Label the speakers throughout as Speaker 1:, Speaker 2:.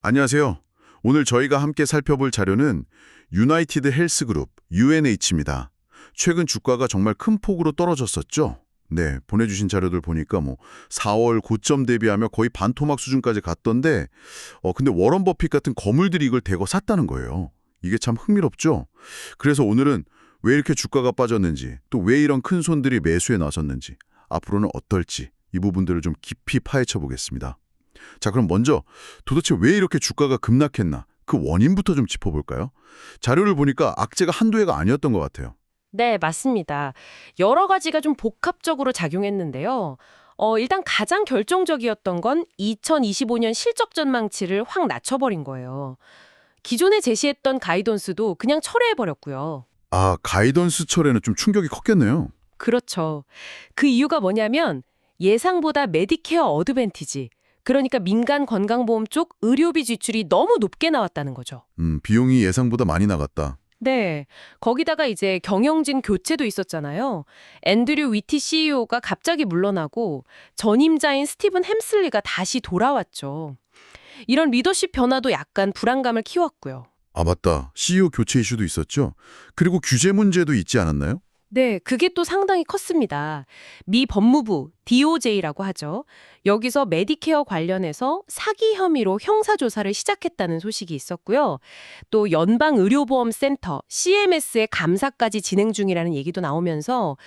Speaker 1: 안녕하세요. 오늘 저희가 함께 살펴볼 자료는 유나이티드 헬스그룹, UNH입니다. 최근 주가가 정말 큰 폭으로 떨어졌었죠? 네, 보내주신 자료들 보니까 4월 고점 대비하며 거의 반토막 수준까지 갔던데 근데 워런 버핏 같은 거물들이 이걸 대거 샀다는 거예요. 이게 참 흥미롭죠? 그래서 오늘은 왜 이렇게 주가가 빠졌는지, 또 왜 이런 큰 손들이 매수에 나섰는지, 앞으로는 어떨지 이 부분들을 좀 깊이 파헤쳐 보겠습니다. 자, 그럼 먼저 도대체 왜 이렇게 주가가 급락했나? 그 원인부터 좀 짚어볼까요? 자료를 보니까 악재가 한두 해가 아니었던 것 같아요.
Speaker 2: 네, 맞습니다. 여러 가지가 좀 복합적으로 작용했는데요. 일단 가장 결정적이었던 건 2025년 실적 전망치를 확 낮춰버린 거예요. 기존에 제시했던 가이던스도 그냥 철회해버렸고요.
Speaker 1: 아, 가이던스 철에는 좀 충격이 컸겠네요.
Speaker 2: 그렇죠. 그 이유가 뭐냐면 예상보다 메디케어 어드밴티지, 그러니까 민간 건강보험 쪽 의료비 지출이 너무 높게 나왔다는 거죠.
Speaker 1: 비용이 예상보다 많이 나갔다.
Speaker 2: 네. 거기다가 이제 경영진 교체도 있었잖아요. 앤드류 위티 CEO가 갑자기 물러나고 전임자인 스티븐 햄슬리가 다시 돌아왔죠. 이런 리더십 변화도 약간 불안감을 키웠고요.
Speaker 1: 아, 맞다. CEO 교체 이슈도 있었죠? 그리고 규제 문제도 있지 않았나요?
Speaker 2: 네, 그게 또 상당히 컸습니다. 미 법무부, DOJ라고 하죠. 여기서 메디케어 관련해서 사기 혐의로 형사조사를 시작했다는 소식이 있었고요. 또 연방의료보험센터, CMS의 감사까지 진행 중이라는 얘기도 나오면서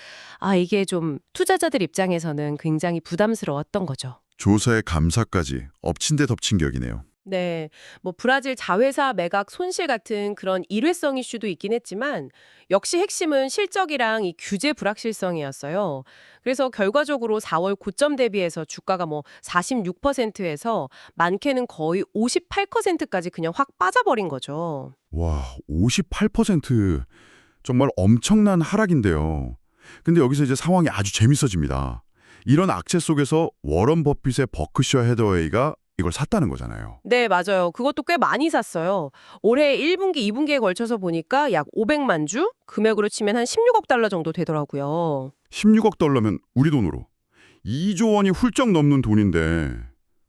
Speaker 2: 이게 좀 투자자들 입장에서는 굉장히 부담스러웠던 거죠.
Speaker 1: 조사에 감사까지 엎친 데 덮친 격이네요.
Speaker 2: 네, 뭐 브라질 자회사 매각 손실 같은 그런 일회성 이슈도 있긴 했지만 역시 핵심은 실적이랑 이 규제 불확실성이었어요. 그래서 결과적으로 4월 고점 대비해서 주가가 뭐 46%에서 많게는 거의 58%까지 그냥 확 빠져버린 거죠.
Speaker 1: 와, 58% 정말 엄청난 하락인데요. 근데 여기서 이제 상황이 아주 재밌어집니다. 이런 악재 속에서 워런 버핏의 버크셔 해더웨이가 이걸 샀다는 거잖아요.
Speaker 2: 네, 맞아요. 그것도 꽤 많이 샀어요. 올해 1분기, 2분기에 걸쳐서 보니까 약 500만 주? 금액으로 치면 한 16억 달러 정도 되더라고요.
Speaker 1: 16억 달러면 우리 돈으로 2조 원이 훌쩍 넘는 돈인데,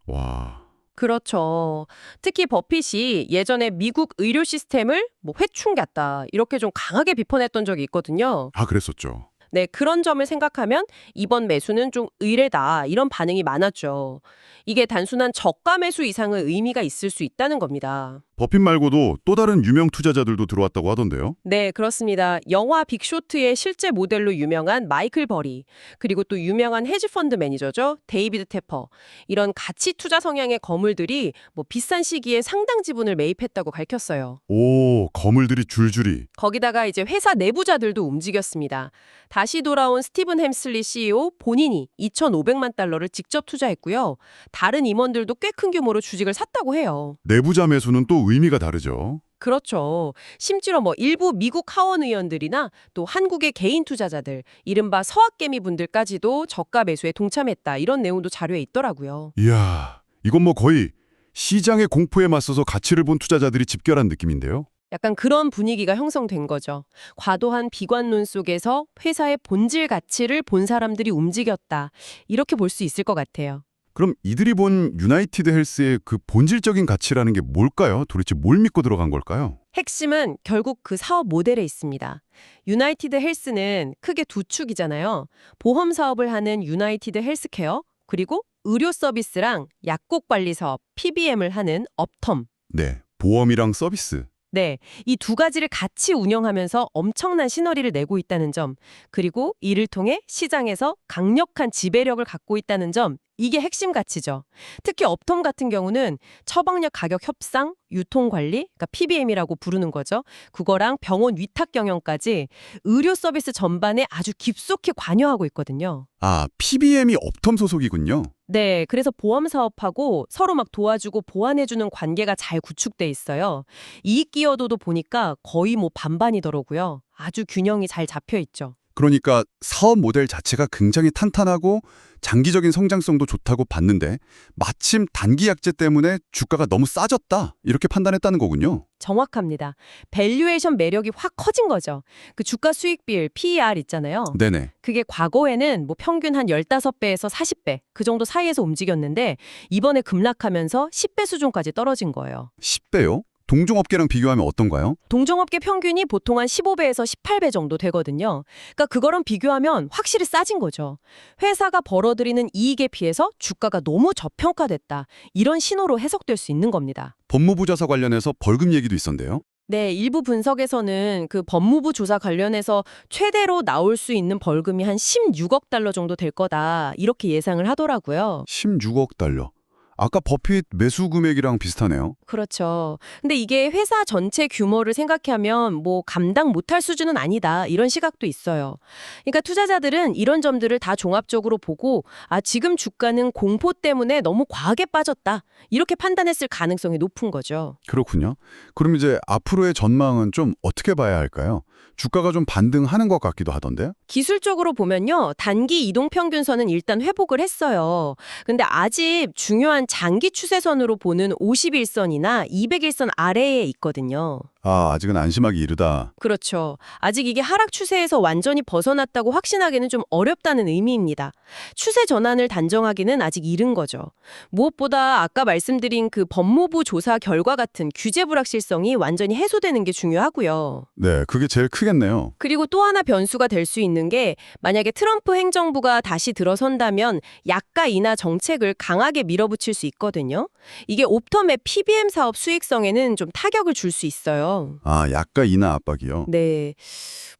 Speaker 1: 와,
Speaker 2: 그렇죠. 특히 버핏이 예전에 미국 의료 시스템을 뭐 회충겼다 이렇게 좀 강하게 비판했던 적이 있거든요.
Speaker 1: 아, 그랬었죠.
Speaker 2: 네, 그런 점을 생각하면 이번 매수는 좀 의례다 이런 반응이 많았죠. 이게 단순한 저가 매수 이상의 의미가 있을 수 있다는 겁니다.
Speaker 1: 버핏 말고도 또 다른 유명 투자자들도 들어왔다고 하던데요.
Speaker 2: 네, 그렇습니다. 영화 빅쇼트의 실제 모델로 유명한 마이클 버리, 그리고 또 유명한 헤지펀드 매니저죠, 데이비드 테퍼. 이런 가치 투자 성향의 거물들이 뭐 비싼 시기에 상당 지분을 매입했다고 밝혔어요.
Speaker 1: 오, 거물들이 줄줄이.
Speaker 2: 거기다가 이제 회사 내부자들도 움직였습니다. 다시 돌아온 스티븐 햄슬리 CEO 본인이 2,500만 달러를 직접 투자했고요. 다른 임원들도 꽤 큰 규모로 주식을 샀다고 해요.
Speaker 1: 내부자 매수는 또 의미가 다르죠.
Speaker 2: 그렇죠. 심지어 뭐 일부 미국 하원 의원들이나 또 한국의 개인 투자자들, 이른바 서학개미 분들까지도 저가 매수에 동참했다. 이런 내용도 자료에 있더라고요.
Speaker 1: 이야, 이건 뭐 거의 시장의 공포에 맞서서 가치를 본 투자자들이 집결한 느낌인데요.
Speaker 2: 약간 그런 분위기가 형성된 거죠. 과도한 비관론 속에서 회사의 본질 가치를 본 사람들이 움직였다. 이렇게 볼 수 있을 것 같아요.
Speaker 1: 그럼 이들이 본 유나이티드 헬스의 그 본질적인 가치라는 게 뭘까요? 도대체 뭘 믿고 들어간 걸까요?
Speaker 2: 핵심은 결국 그 사업 모델에 있습니다. 유나이티드 헬스는 크게 두 축이잖아요. 보험 사업을 하는 유나이티드 헬스케어, 그리고 의료 서비스랑 약국 관리 사업, PBM을 하는 업텀.
Speaker 1: 네, 보험이랑 서비스.
Speaker 2: 네, 이 두 가지를 같이 운영하면서 엄청난 시너리를 내고 있다는 점, 그리고 이를 통해 시장에서 강력한 지배력을 갖고 있다는 점, 이게 핵심 가치죠. 특히 업텀 같은 경우는 처방약 가격 협상, 유통관리, 그러니까 PBM이라고 부르는 거죠. 그거랑 병원 위탁 경영까지 의료 서비스 전반에 아주 깊숙이 관여하고 있거든요.
Speaker 1: 아, PBM이 업텀 소속이군요.
Speaker 2: 네, 그래서 보험 사업하고 서로 막 도와주고 보완해주는 관계가 잘 구축돼 있어요. 이익 기여도도 보니까 거의 뭐 반반이더라고요. 아주 균형이 잘 잡혀 있죠.
Speaker 1: 그러니까 사업 모델 자체가 굉장히 탄탄하고
Speaker 3: 장기적인 성장성도 좋다고 봤는데 마침 단기 약재 때문에 주가가 너무 싸졌다 이렇게 판단했다는 거군요.
Speaker 2: 정확합니다. 밸류에이션 매력이 확 커진 거죠. 그 주가 수익 비율 PER 있잖아요.
Speaker 3: 네네.
Speaker 2: 그게 과거에는 뭐 평균 한 15배에서 40배 그 정도 사이에서 움직였는데 이번에 급락하면서 10배 수준까지 떨어진 거예요.
Speaker 3: 10배요? 동종업계랑 비교하면 어떤가요?
Speaker 2: 동종업계 평균이 보통 한 15배에서 18배 정도 되거든요. 그러니까 그거랑 비교하면 확실히 싸진 거죠. 회사가 벌어들이는 이익에 비해서 주가가 너무 저평가됐다. 이런 신호로 해석될 수 있는 겁니다.
Speaker 3: 법무부 조사 관련해서 벌금 얘기도 있었는데요.
Speaker 2: 네, 일부 분석에서는 그 법무부 조사 관련해서 최대로 나올 수 있는 벌금이 한 16억 달러 정도 될 거다. 이렇게 예상을 하더라고요.
Speaker 3: 16억 달러. 아까 버핏 매수 금액이랑 비슷하네요.
Speaker 2: 그렇죠. 근데 이게 회사 전체 규모를 생각하면 뭐 감당 못할 수준은 아니다. 이런 시각도 있어요. 그러니까 투자자들은 이런 점들을 다 종합적으로 보고 지금 주가는 공포 때문에 너무 과하게 빠졌다. 이렇게 판단했을 가능성이 높은 거죠.
Speaker 3: 그렇군요. 그럼 이제 앞으로의 전망은 좀 어떻게 봐야 할까요? 주가가 좀 반등하는 것 같기도 하던데.
Speaker 2: 기술적으로 보면요. 단기 이동 평균선은 일단 회복을 했어요. 근데 아직 중요한 장기 추세선으로 보는 51선이나 201선 아래에 있거든요.
Speaker 3: 아직은 안심하기 이르다.
Speaker 2: 그렇죠. 아직 이게 하락 추세에서 완전히 벗어났다고 확신하기는 좀 어렵다는 의미입니다. 추세 전환을 단정하기는 아직 이른 거죠. 무엇보다 아까 말씀드린 그 법무부 조사 결과 같은 규제 불확실성이 완전히 해소되는 게 중요하고요.
Speaker 3: 네, 그게 제일 크겠네요.
Speaker 2: 그리고 또 하나 변수가 될 수 있는 게 만약에 트럼프 행정부가 다시 들어선다면 약가 인하 정책을 강하게 밀어붙일 수 있거든요. 이게 옵텀의 PBM 사업 수익성에는 좀 타격을 줄 수 있어요.
Speaker 3: 약가 인하 압박이요.
Speaker 2: 네.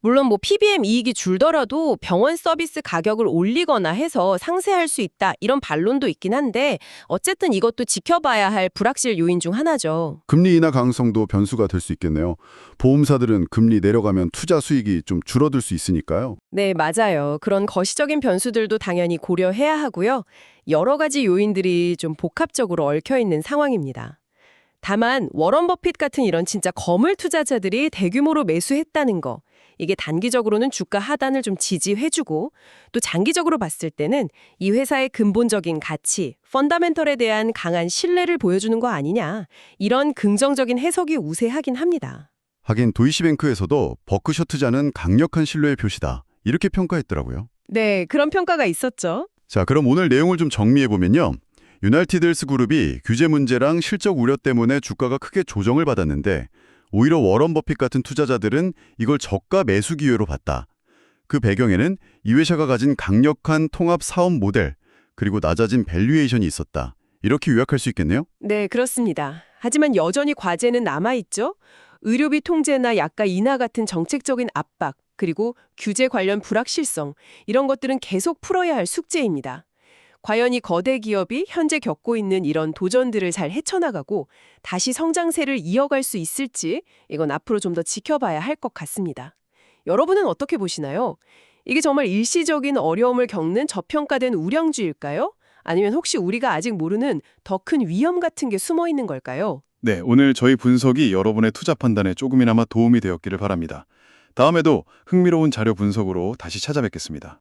Speaker 2: 물론 뭐 PBM 이익이 줄더라도 병원 서비스 가격을 올리거나 해서 상쇄할 수 있다. 이런 반론도 있긴 한데 어쨌든 이것도 지켜봐야 할 불확실 요인 중 하나죠.
Speaker 3: 금리 인하 가능성도 변수가 될 수 있겠네요. 보험사들은 금리 내려가면 투자 수익이 좀 줄어들 수 있으니까요.
Speaker 2: 네, 맞아요. 그런 거시적인 변수들도 당연히 고려해야 하고요. 여러 가지 요인들이 좀 복합적으로 얽혀 있는 상황입니다. 다만 워런 버핏 같은 이런 진짜 거물 투자자들이 대규모로 매수했다는 거. 이게 단기적으로는 주가 하단을 좀 지지해주고 또 장기적으로 봤을 때는 이 회사의 근본적인 가치, 펀더멘털에 대한 강한 신뢰를 보여주는 거 아니냐. 이런 긍정적인 해석이 우세하긴 합니다.
Speaker 3: 하긴 도이치뱅크에서도 버크셔트자는 강력한 신뢰의 표시다. 이렇게 평가했더라고요.
Speaker 2: 네, 그런 평가가 있었죠.
Speaker 3: 자, 그럼 오늘 내용을 좀 정리해보면요. 유나이티드 헬스 그룹이 규제 문제랑 실적 우려 때문에 주가가 크게 조정을 받았는데 오히려 워런 버핏 같은 투자자들은 이걸 저가 매수 기회로 봤다. 그 배경에는 이 회사가 가진 강력한 통합 사업 모델 그리고 낮아진 밸류에이션이 있었다. 이렇게 요약할 수 있겠네요?
Speaker 2: 네, 그렇습니다. 하지만 여전히 과제는 남아있죠. 의료비 통제나 약가 인하 같은 정책적인 압박, 그리고 규제 관련 불확실성, 이런 것들은 계속 풀어야 할 숙제입니다. 과연 이 거대 기업이 현재 겪고 있는 이런 도전들을 잘 헤쳐나가고 다시 성장세를 이어갈 수 있을지 이건 앞으로 좀 더 지켜봐야 할 것 같습니다. 여러분은 어떻게 보시나요? 이게 정말 일시적인 어려움을 겪는 저평가된 우량주일까요? 아니면 혹시 우리가 아직 모르는 더 큰 위험 같은 게 숨어 있는 걸까요?
Speaker 4: 네, 오늘 저희 분석이 여러분의 투자 판단에 조금이나마 도움이 되었기를 바랍니다. 다음에도 흥미로운 자료 분석으로 다시 찾아뵙겠습니다.